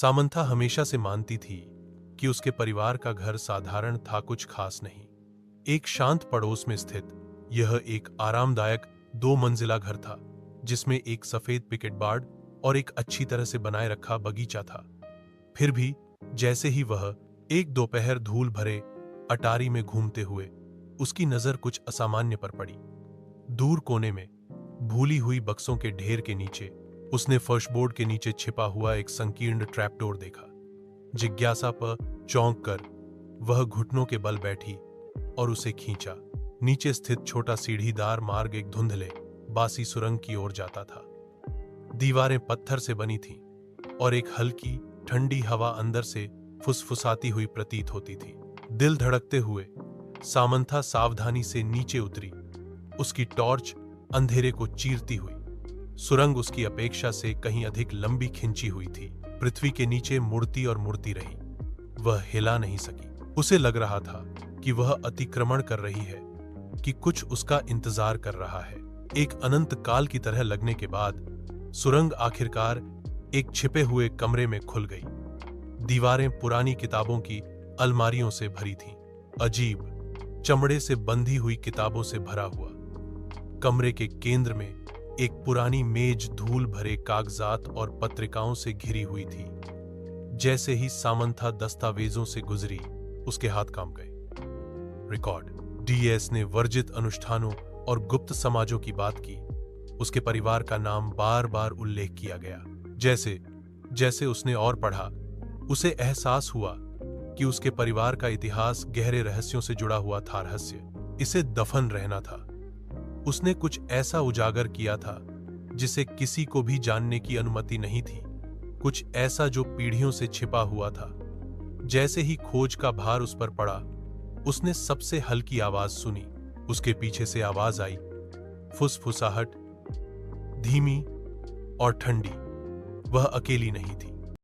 Samantha हमेशा से मानती थी कि उसके परिवार का घर साधारण था, कुछ खास नहीं। एक शांत पड़ोस में स्थित यह एक आरामदायक 2 मंजिला घर था, जिसमें एक सफेद पिकेट बाड़ और एक अच्छी तरह से बनाए रखा बगीचा था। फिर भी जैसे ही वह एक दोपहर धूल भरे अटारी में घूमते हुए उसकी नजर कुछ असामान्य पर पड़ी। दूर कोने में भूली हुई बक्सों के ढेर के नीचे उसने फर्शबोर्ड के नीचे छिपा हुआ एक संकीर्ण ट्रैपडोर देखा। जिज्ञासा पर चौंक कर वह घुटनों के बल बैठी और उसे खींचा। नीचे स्थित छोटा सीढ़ीदार मार्ग एक धुंधले बासी सुरंग की ओर जाता था। दीवारें पत्थर से बनी थीं और एक हल्की ठंडी हवा अंदर से फुसफुसाती हुई प्रतीत होती थी। दिल धड़कते हुए सामंथा सावधानी से नीचे उतरी, उसकी टॉर्च अंधेरे को चीरती हुई। सुरंग उसकी अपेक्षा से कहीं अधिक लंबी खिंची हुई थी। पृथ्वी के नीचे मुड़ती और मुड़ती रही, वह हिला नहीं सकी। उसे लग रहा था कि वह अतिक्रमण कर रही है, कि कुछ उसका इंतजार कर रहा है। एक अनंत काल की तरह लगने के बाद सुरंग आखिरकार एक छिपे हुए कमरे में खुल गई। दीवारें पुरानी किताबों की अलमारियों से भरी थीं, अजीब चमड़े से बंधी हुई किताबों से भरा हुआ। कमरे के केंद्र में एक पुरानी मेज धूल भरे कागजात और पत्रिकाओं से घिरी हुई थी। जैसे ही सामंथा दस्तावेजों से गुजरी, उसके हाथ कांप गए। रिकॉर्ड डीएस ने वर्जित अनुष्ठानों और गुप्त समाजों की बात की। उसके परिवार का नाम बार बार उल्लेख किया गया। जैसे जैसे उसने और पढ़ा, उसे एहसास हुआ कि उसके परिवार का इतिहास गहरे रहस्यों से जुड़ा हुआ था। रहस्य इसे दफन रहना था। उसने कुछ ऐसा उजागर किया था जिसे किसी को भी जानने की अनुमति नहीं थी, कुछ ऐसा जो पीढ़ियों से छिपा हुआ था। जैसे ही खोज का भार उस पर पड़ा, उसने सबसे हल्की आवाज सुनी। उसके पीछे से आवाज आई, फुसफुसाहट, धीमी और ठंडी। वह अकेली नहीं थी।